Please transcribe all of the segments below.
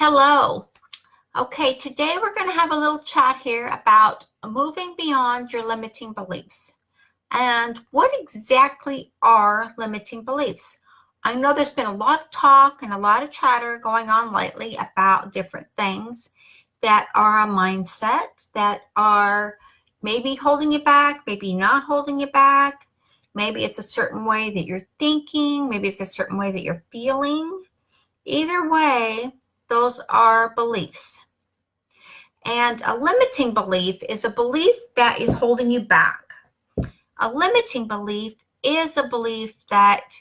Hello. Okay, today we're going to have a little chat here about moving beyond your limiting beliefs. And what exactly are limiting beliefs? I know there's been a lot of talk and a lot of chatter going on lately about different things that are a mindset, that are maybe holding you back, maybe not holding you back. Maybe it's a certain way that you're thinking, maybe it's a certain way that you're feeling. Either way, those are beliefs. And a limiting belief is a belief that is holding you back. A limiting belief is a belief that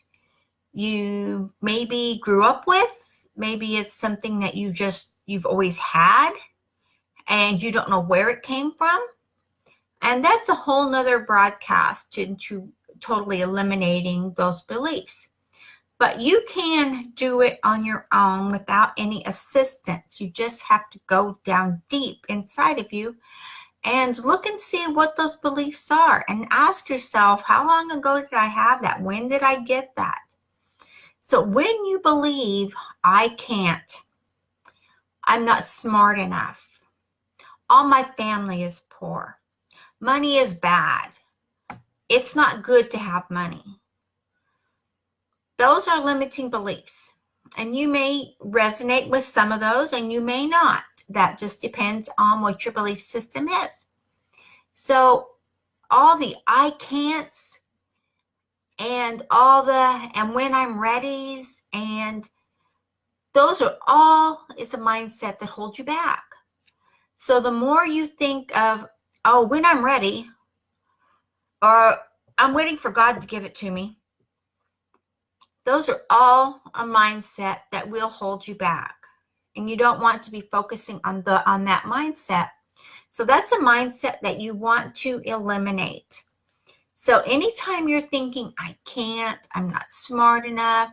you maybe grew up with. Maybe it's something that you've always had and you don't know where it came from. And that's a whole nother broadcast to totally eliminating those beliefs. But you can do it on your own without any assistance. You just have to go down deep inside of you and look and see what those beliefs are and ask yourself, how long ago did I have that? When did I get that? So when you believe, I can't, I'm not smart enough, all my family is poor, money is bad, it's not good to have money. Those are limiting beliefs, and you may resonate with some of those and you may not. That just depends on what your belief system is. So all the I can'ts and and when I'm ready's, and those are all, it's a mindset that holds you back. So the more you think of, oh, when I'm ready, or I'm waiting for God to give it to me, those are all a mindset that will hold you back. And you don't want to be focusing on that mindset. So that's a mindset that you want to eliminate. So anytime you're thinking, I can't, I'm not smart enough,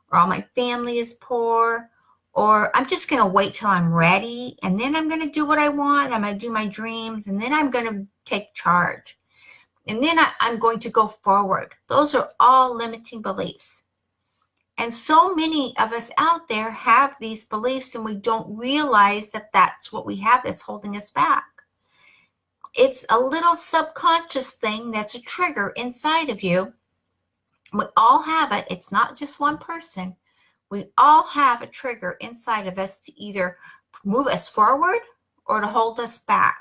or all my family is poor, or I'm just going to wait till I'm ready, and then I'm going to do what I want, I'm going to do my dreams, and then I'm going to take charge. And then I'm going to go forward. Those are all limiting beliefs. And so many of us out there have these beliefs and we don't realize that that's what we have that's holding us back. It's a little subconscious thing that's a trigger inside of you. We all have it. It's not just one person. We all have a trigger inside of us to either move us forward or to hold us back.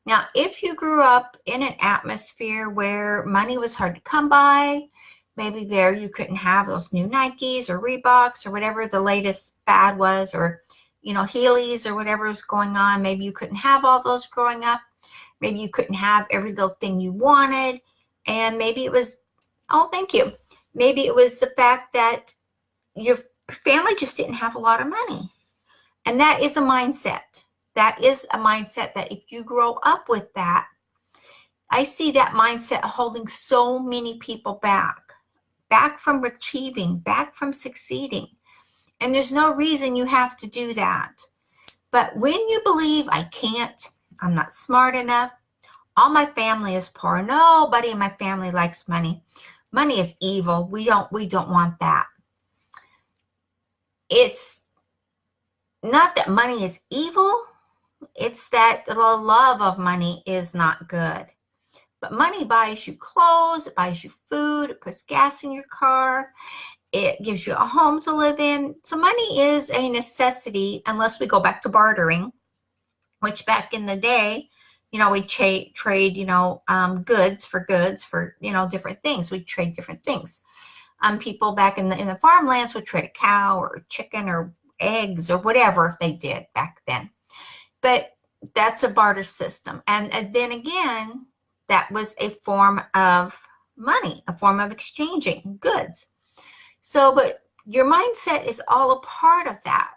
Now, if you grew up in an atmosphere where money was hard to come by, maybe there you couldn't have those new Nikes or Reeboks or whatever the latest fad was, or, Heelys or whatever was going on. Maybe you couldn't have all those growing up. Maybe you couldn't have every little thing you wanted. And maybe it was, oh, thank you. Maybe it was the fact that your family just didn't have a lot of money. And that is a mindset. That is a mindset that if you grow up with that, I see that mindset holding so many people back from achieving, back from succeeding. And there's no reason you have to do that. But when you believe, I can't, I'm not smart enough, all my family is poor, nobody in my family likes money, money is evil, we don't want that. It's not that money is evil, it's that the love of money is not good. But money buys you clothes, it buys you food, it puts gas in your car, it gives you a home to live in. So money is a necessity unless we go back to bartering, which back in the day, we trade, goods for different things. We trade different things. People back in the farmlands would trade a cow or chicken or eggs or whatever they did back then. But that's a barter system. And then again, that was a form of money, a form of exchanging goods. So, but your mindset is all a part of that.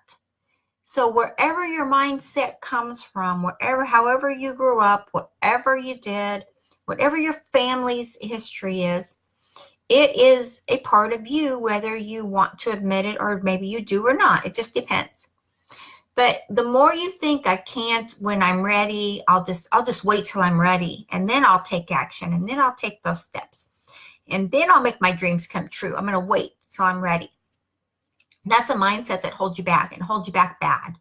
So wherever your mindset comes from, however you grew up, whatever you did, whatever your family's history is, it is a part of you, whether you want to admit it or maybe you do or not. It just depends. But the more you think, I can't, when I'm ready, I'll just wait till I'm ready, and then I'll take action, and then I'll take those steps, and then I'll make my dreams come true. I'm going to wait till I'm ready. That's a mindset that holds you back, and holds you back bad.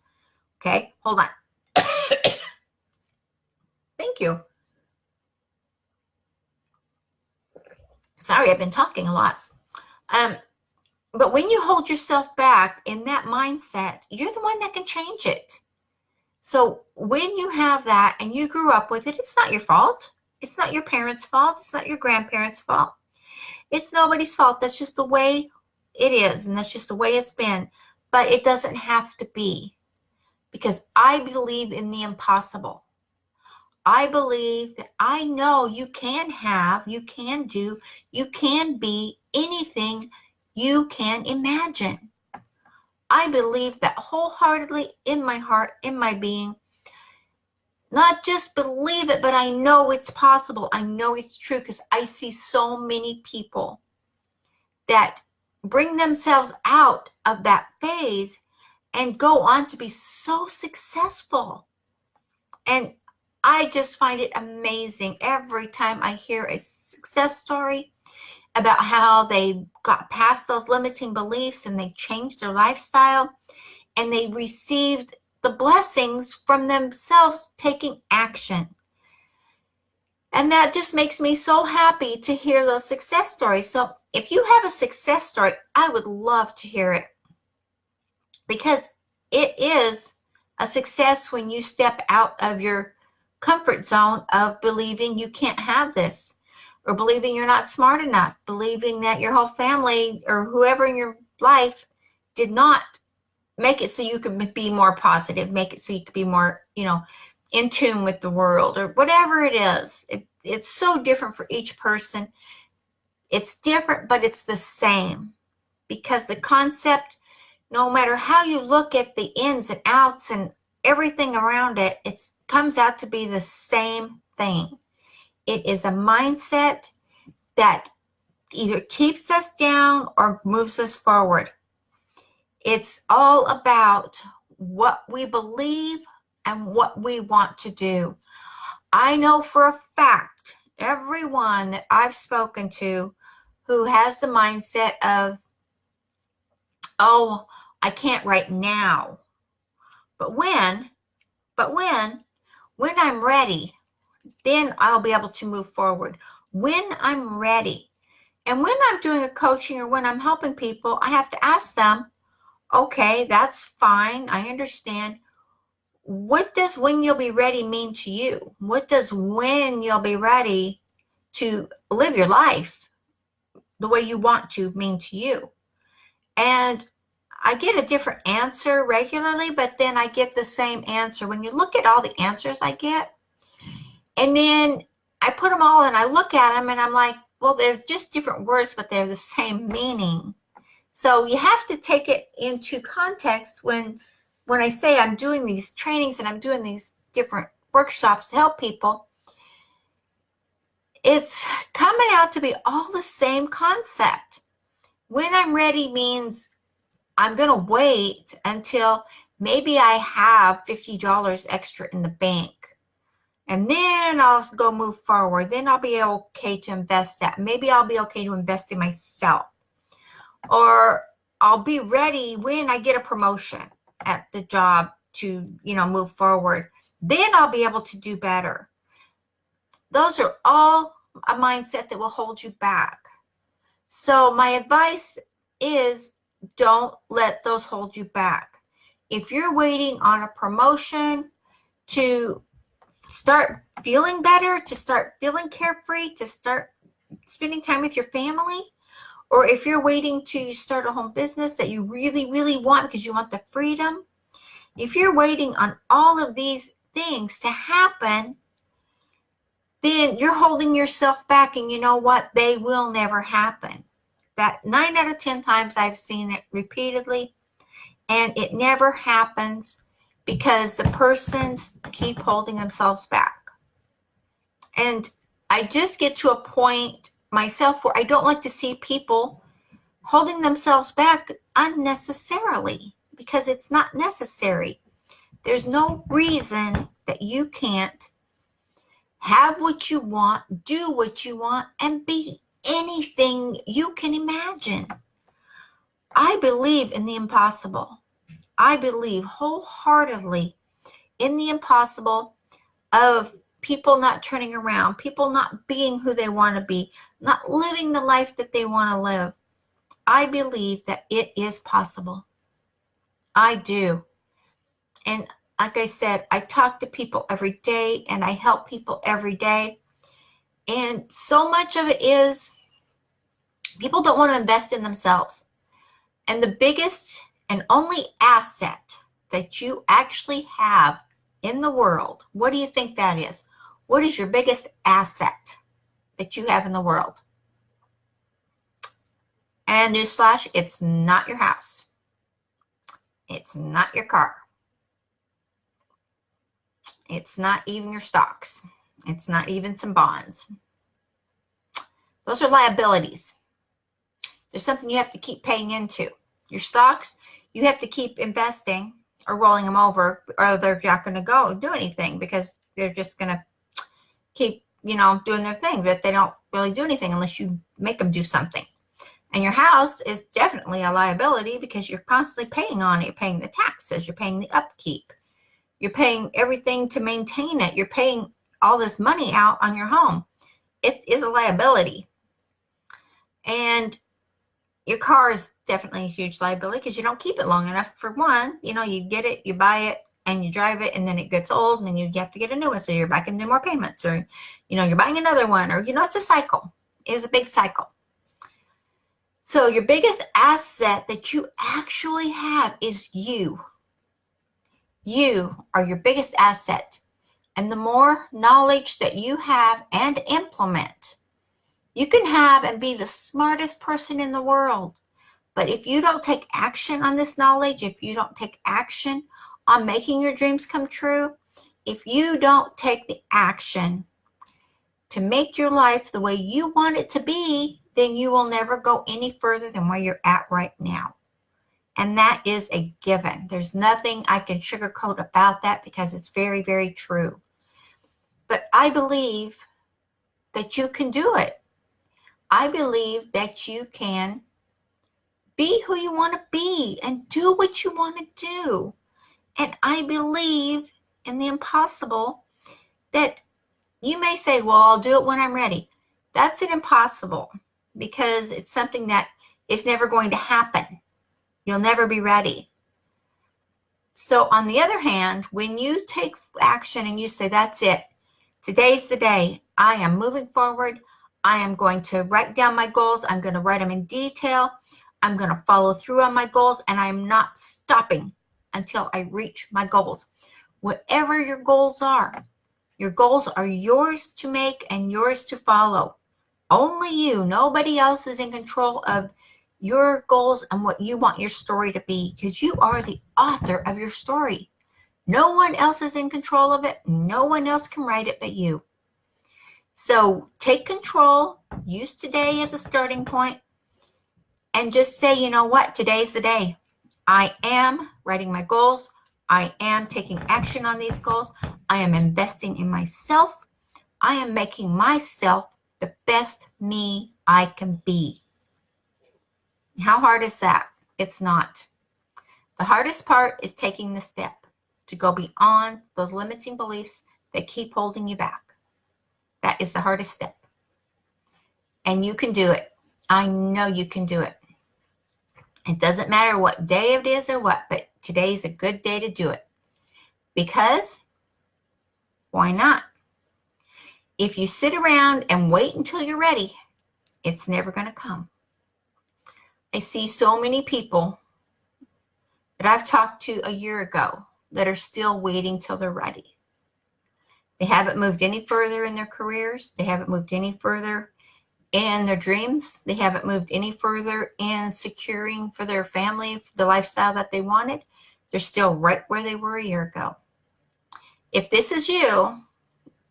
Okay, hold on. Thank you. Sorry, I've been talking a lot. But when you hold yourself back in that mindset, you're the one that can change it. So when you have that and you grew up with it, it's not your fault. It's not your parents' fault. It's not your grandparents' fault. It's nobody's fault. That's just the way it is, and that's just the way it's been. But it doesn't have to be, because I believe in the impossible. I believe that I know you can have, you can do, you can be anything you can imagine. I believe that wholeheartedly in my heart, in my being. Not just believe it, but I know it's possible. I know it's true, because I see so many people that bring themselves out of that phase and go on to be so successful. And I just find it amazing every time I hear a success story about how they got past those limiting beliefs and they changed their lifestyle and they received the blessings from themselves taking action. And that just makes me so happy to hear those success stories. So if you have a success story, I would love to hear it, because it is a success when you step out of your comfort zone of believing you can't have this, or believing you're not smart enough, believing that your whole family or whoever in your life did not make it so you could be more positive, make it so you could be more, in tune with the world, or whatever it is. It's so different for each person. It's different, but it's the same, because the concept, no matter how you look at the ins and outs and everything around it, it comes out to be the same thing. It is a mindset that either keeps us down or moves us forward. It's all about what we believe and what we want to do. I know for a fact, everyone that I've spoken to who has the mindset of, oh, I can't right now, but when I'm ready, then I'll be able to move forward. When I'm ready. And when I'm doing a coaching or when I'm helping people, I have to ask them, okay, that's fine, I understand. What does when you'll be ready mean to you? What does when you'll be ready to live your life the way you want to mean to you? And I get a different answer regularly, but then I get the same answer. When you look at all the answers I get, and then I put them all and I look at them and I'm like, well, they're just different words, but they're the same meaning. So you have to take it into context when I say I'm doing these trainings and I'm doing these different workshops to help people. It's coming out to be all the same concept. When I'm ready means I'm going to wait until maybe I have $50 extra in the bank. And then I'll go move forward. Then I'll be okay to invest that. Maybe I'll be okay to invest in myself. Or I'll be ready when I get a promotion at the job to, move forward. Then I'll be able to do better. Those are all a mindset that will hold you back. So my advice is, don't let those hold you back. If you're waiting on a promotion to start feeling better, to start feeling carefree, to start spending time with your family, or if you're waiting to start a home business that you really, really want because you want the freedom, if you're waiting on all of these things to happen, then you're holding yourself back, and you know what? They will never happen. That 9 out of 10 times I've seen it repeatedly, and it never happens because the persons keep holding themselves back. And I just get to a point myself where I don't like to see people holding themselves back unnecessarily, because it's not necessary. There's no reason that you can't have what you want, do what you want, and be anything you can imagine. I believe in the impossible. I believe wholeheartedly in the impossible of people not turning around, people not being who they want to be, not living the life that they want to live. I believe that it is possible. I do. And like I said, I talk to people every day and I help people every day. And so much of it is people don't want to invest in themselves. And the biggest and only asset that you actually have in the world, what do you think that is? What is your biggest asset that you have in the world? And newsflash, it's not your house. It's not your car. It's not even your stocks. It's not even some bonds. Those are liabilities. There's something you have to keep paying into. Your stocks, you have to keep investing or rolling them over, or they're not going to do anything because they're just going to keep, doing their thing, but they don't really do anything unless you make them do something. And your house is definitely a liability because you're constantly paying on it. You're paying the taxes, you're paying the upkeep, you're paying everything to maintain it. You're paying all this money out on your home. It is a liability. And your car is definitely a huge liability because you don't keep it long enough. For one, you get it, you buy it, and you drive it, and then it gets old, and then you have to get a new one. So you're back into more payments, or, you're buying another one, or, it's a cycle. It is a big cycle. So your biggest asset that you actually have is you. You are your biggest asset. And the more knowledge that you have and implement, you can have and be the smartest person in the world. But if you don't take action on this knowledge, if you don't take action on making your dreams come true, if you don't take the action to make your life the way you want it to be, then you will never go any further than where you're at right now. And that is a given. There's nothing I can sugarcoat about that because it's very, very true. But I believe that you can do it. I believe that you can be who you want to be and do what you want to do. And I believe in the impossible that you may say, well, I'll do it when I'm ready. That's an impossible because it's something that is never going to happen. You'll never be ready. So on the other hand, when you take action and you say, that's it, today's the day, I am moving forward. I am going to write down my goals. I'm going to write them in detail. I'm going to follow through on my goals, and I'm not stopping until I reach my goals. Whatever your goals are yours to make and yours to follow. Only you, nobody else is in control of your goals and what you want your story to be, because you are the author of your story. No one else is in control of it. No one else can write it but you. So take control, use today as a starting point, and just say, you know what, today's the day. I am writing my goals. I am taking action on these goals. I am investing in myself. I am making myself the best me I can be. How hard is that? It's not. The hardest part is taking the step to go beyond those limiting beliefs that keep holding you back. That is the hardest step. And you can do it. I know you can do it. It doesn't matter what day it is or what, but today's a good day to do it. Because why not? If you sit around and wait until you're ready, it's never going to come. I see so many people that I've talked to a year ago that are still waiting till they're ready. They haven't moved any further in their careers. They haven't moved any further in their dreams. They haven't moved any further in securing for their family the lifestyle that they wanted. They're still right where they were a year ago. If this is you,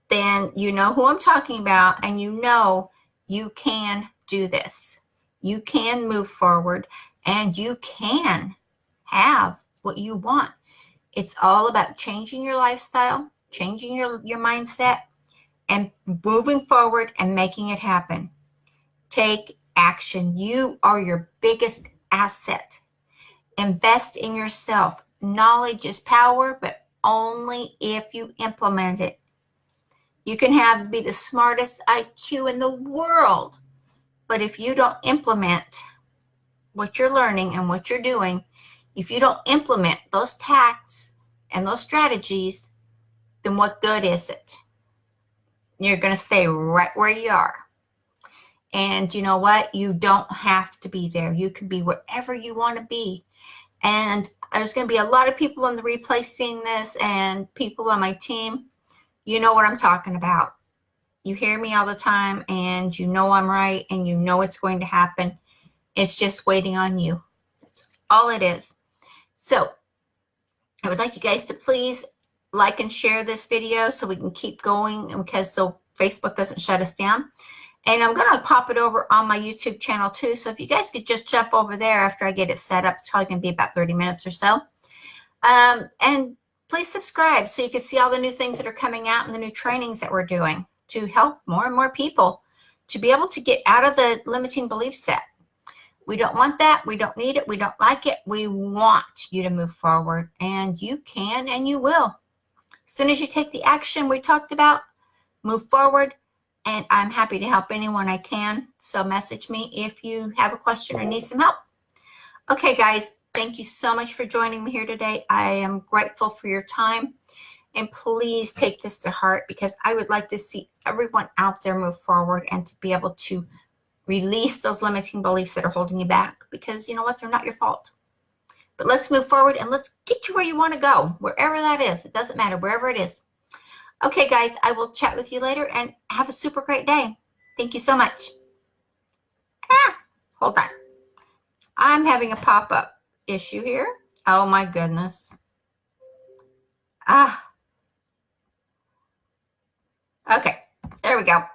then you know who I'm talking about, and you know you can do this. You can move forward, and you can have what you want. It's all about changing your lifestyle, changing your mindset, and moving forward and making it happen. Take action. You are your biggest asset. Invest in yourself. knowledge is power, but only if you implement it. You can be the smartest IQ in the world, but if you don't implement what you're learning and what you're doing, if you don't implement those tactics and those strategies, then what good is it? You're going to stay right where you are. And you know what? You don't have to be there. You can be wherever you want to be. And there's going to be a lot of people on the replay seeing this, and people on my team. You know what I'm talking about. You hear me all the time, and you know I'm right, and you know it's going to happen. It's just waiting on you. That's all it is. So I would like you guys to please like and share this video so we can keep going, because so Facebook doesn't shut us down. And I'm going to pop it over on my YouTube channel too. So if you guys could just jump over there after I get it set up, it's probably going to be about 30 minutes or so. And please subscribe so you can see all the new things that are coming out and the new trainings that we're doing to help more and more people to be able to get out of the limiting belief set. We don't want that. We don't need it. We don't like it. We want you to move forward, and you can and you will. As soon as you take the action we talked about, move forward. And I'm happy to help anyone I can. So message me if you have a question or need some help. Okay, guys, thank you so much for joining me here today. I am grateful for your time. And please take this to heart, because I would like to see everyone out there move forward and to be able to release those limiting beliefs that are holding you back. Because you know what? They're not your fault. But let's move forward and let's get you where you want to go, wherever that is. It doesn't matter, wherever it is. Okay, guys, I will chat with you later, and have a super great day. Thank you so much. Hold on. I'm having a pop-up issue here. Oh, my goodness. Okay, there we go.